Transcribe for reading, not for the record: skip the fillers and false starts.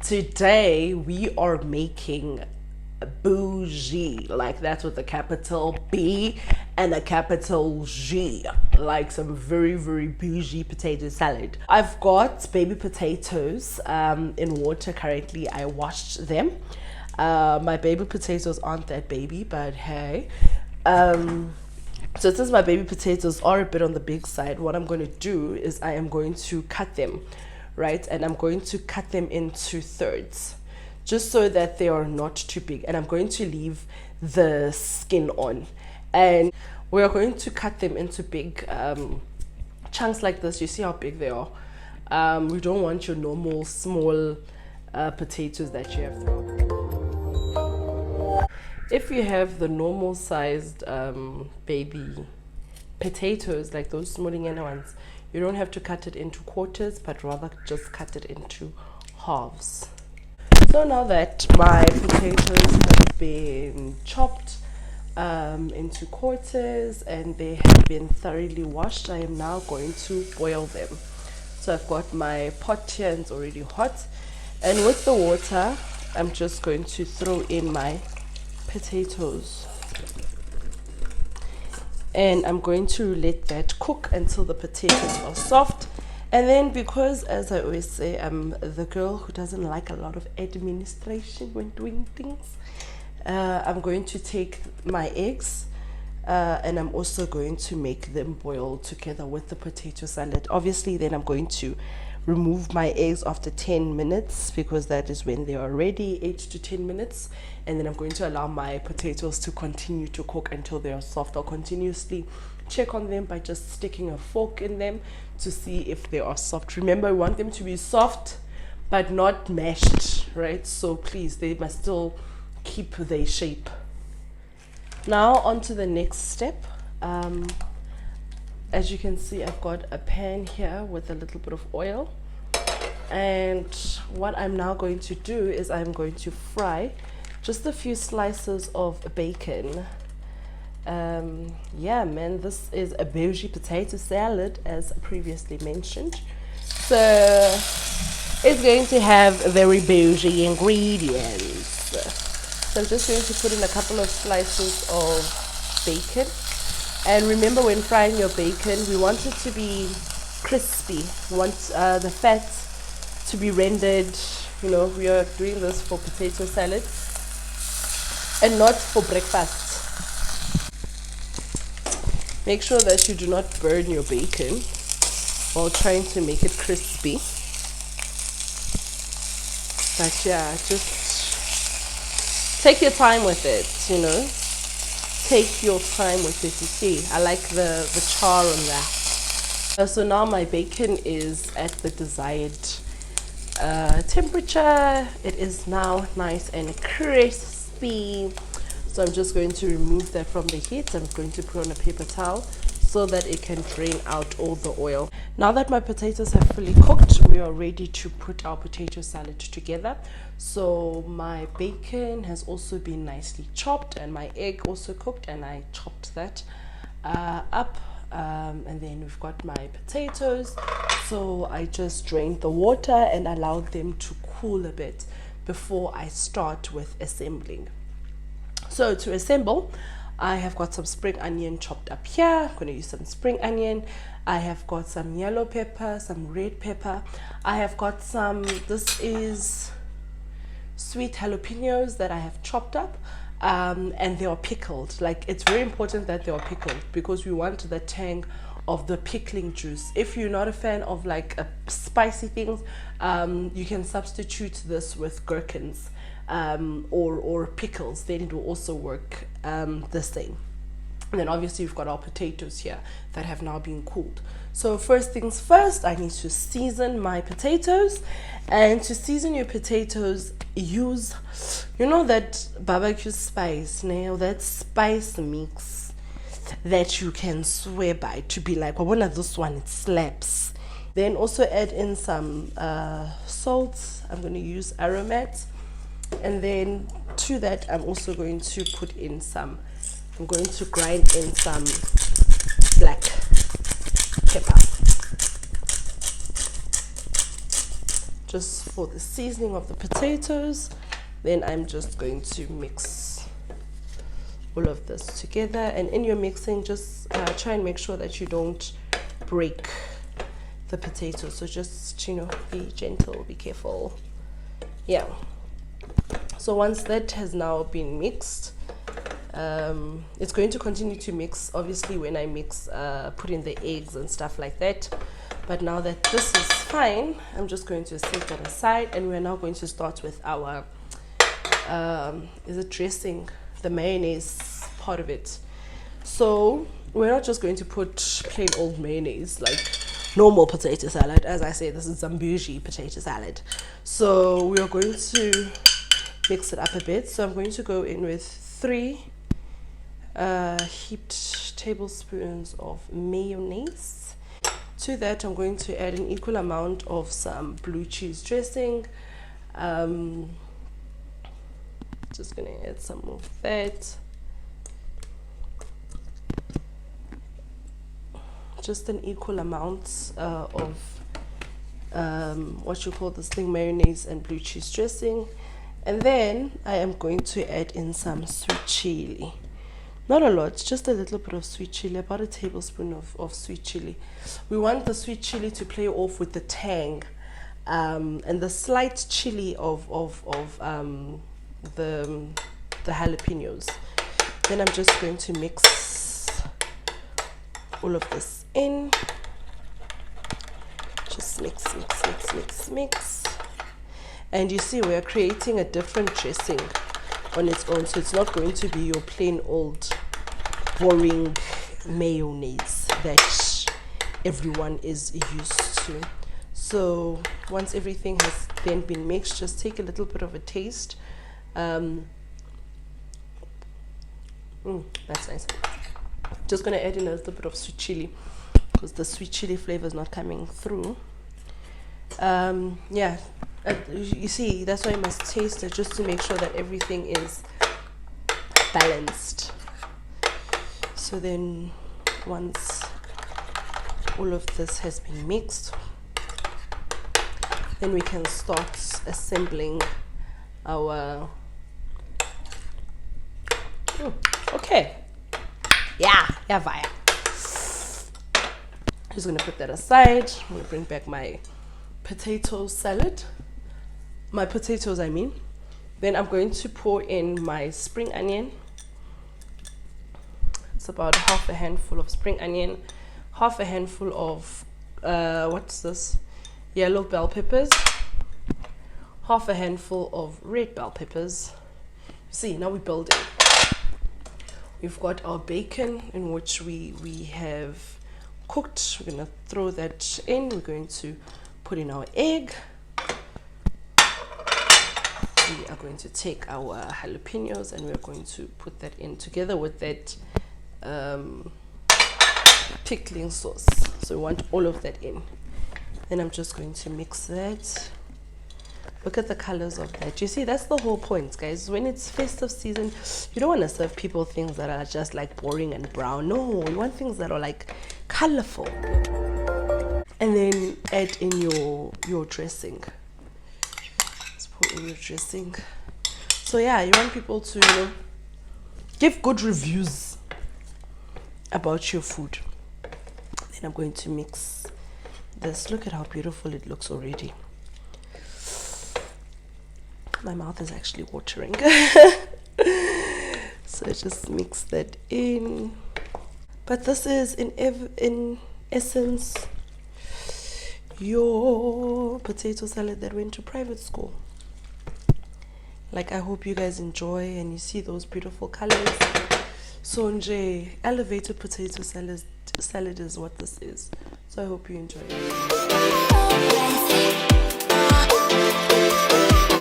Today we are making bougie, like that's with a capital B and a capital G, like some very bougie potato salad. I've got baby potatoes in water currently. I washed them. My baby potatoes aren't that baby, but hey. So since my baby potatoes are a bit on the big side, what I'm going to do is I am going to cut them, right? And I'm going to cut them into thirds, just so that they are not too big. And I'm going to leave the skin on. And we are going to cut them into big chunks like this. You see how big they are? We don't want your normal small potatoes that you have thrown. If you have the normal sized baby potatoes, like those small ones, you don't have to cut it into quarters, but rather just cut it into halves. So now that my potatoes have been chopped into quarters and they have been thoroughly washed, I am now going to boil them. So I've got my pot here and it's already hot, and with the water I'm just going to throw in my potatoes, and I'm going to let that cook until the potatoes are soft. And then, because as I always say, I'm the girl who doesn't like a lot of administration when doing things, I'm going to take my eggs and I'm also going to make them boil together with the potato salad. Obviously then I'm going to remove my eggs after 10 minutes because that is when they are ready, 8 to 10 minutes. And then I'm going to allow my potatoes to continue to cook until they are soft. I'll continuously check on them by just sticking a fork in them to see if they are soft. Remember, we want them to be soft but not mashed, right? So please, they must still keep their shape. Now on to the next step. As you can see, I've got a pan here with a little bit of oil, and what I'm now going to do is I'm going to fry just a few slices of bacon. Yeah man, this is a bougie potato salad as previously mentioned, so it's going to have very bougie ingredients. So I'm just going to put in a couple of slices of bacon. And remember, when frying your bacon, we want it to be crispy. We want the fat to be rendered. You know, we are doing this for potato salad and not for breakfast. Make sure that you do not burn your bacon while trying to make it crispy. But yeah, just take your time with it, you know. Take your time with it. You see, I like the char on that. So now my bacon is at the desired temperature. It is now nice and crispy. So I'm just going to remove that from the heat. I'm going to put on a paper towel so that it can drain out all the oil. Now that my potatoes have fully cooked, we are ready to put our potato salad together. So my bacon has also been nicely chopped and my egg also cooked, and I chopped that up. And then we've got my potatoes. So I just drained the water and allowed them to cool a bit before I start with assembling. So to assemble, I have got some spring onion chopped up here. I'm going to use some spring onion. I have got some yellow pepper, some red pepper. I have got some, this is sweet jalapeños that I have chopped up, and they are pickled. Like, it's very important that they are pickled because we want the tang of the pickling juice. If you're not a fan of like spicy things, you can substitute this with gherkins or pickles, then it will also work the same. And then obviously we've got our potatoes here that have now been cooled. So first things first, I need to season my potatoes. And to season your potatoes, use, you know, that barbecue spice, or that spice mix that you can swear by to be like, well, this one, it slaps. Then also add in some salt. I'm going to use aromat. And then to that, I'm also going to put in some, I'm going to grind in some black pepper. just for the seasoning of the potatoes. Then I'm just going to mix all of this together, and in your mixing, just try and make sure that you don't break the potatoes. So just, you know, be gentle, be careful. Yeah. So once that has now been mixed, it's going to continue to mix obviously when I mix, put in the eggs and stuff like that. But now that this is fine, I'm just going to set that aside, and we're now going to start with our is it dressing, the mayonnaise part of it. So we're not just going to put plain old mayonnaise like normal potato salad. As I say, this is some bougie potato salad. So we are going to mix it up a bit. So I'm going to go in with 3 heaped tablespoons of mayonnaise. To that, I'm going to add an equal amount of some blue cheese dressing. Just gonna add some of that. Just an equal amount of what you call this thing, mayonnaise and blue cheese dressing. And then I am going to add in some sweet chili. Not a lot, just a little bit of sweet chili, about a tablespoon of sweet chili. We want the sweet chili to play off with the tang and the slight chili of the jalapeños. Then I'm just going to mix all of this in. Just mix. And you see, we're creating a different dressing on its own, so it's not going to be your plain old boring mayonnaise that everyone is used to. So once everything has then been mixed, just take a little bit of a taste. That's nice. Just gonna add in a little bit of sweet chili because the sweet chili flavor is not coming through. Yeah, you see, that's why you must taste it, just to make sure that everything is balanced. So then once all of this has been mixed, then we can start assembling our okay, yeah, via. Just gonna put that aside. I'm gonna bring back my potato salad, my potatoes I mean. Then I'm going to pour in my spring onion. It's about half a handful of spring onion, half a handful of what's this, yellow bell peppers, half a handful of red bell peppers. See, now we're building. We've got our bacon, in which we have cooked. We're gonna throw that in. We're going to put in our egg. We are going to take our jalapenos and we're going to put that in together with that pickling sauce. So we want all of that in. Then I'm just going to mix that. Look at the colors of that. You see, that's the whole point, guys. When it's festive season, you don't want to serve people things that are just like boring and brown. No, you want things that are like colorful. And then add in your dressing. Let's put in your dressing. So yeah, you want people to, you know, give good reviews about your food. Then I'm going to mix this. Look at how beautiful it looks already. My mouth is actually watering. So just mix that in. But this is in essence your potato salad that went to private school. Like, I hope you guys enjoy and you see those beautiful colors. So nje, elevated potato salad is what this is. So I hope you enjoy it.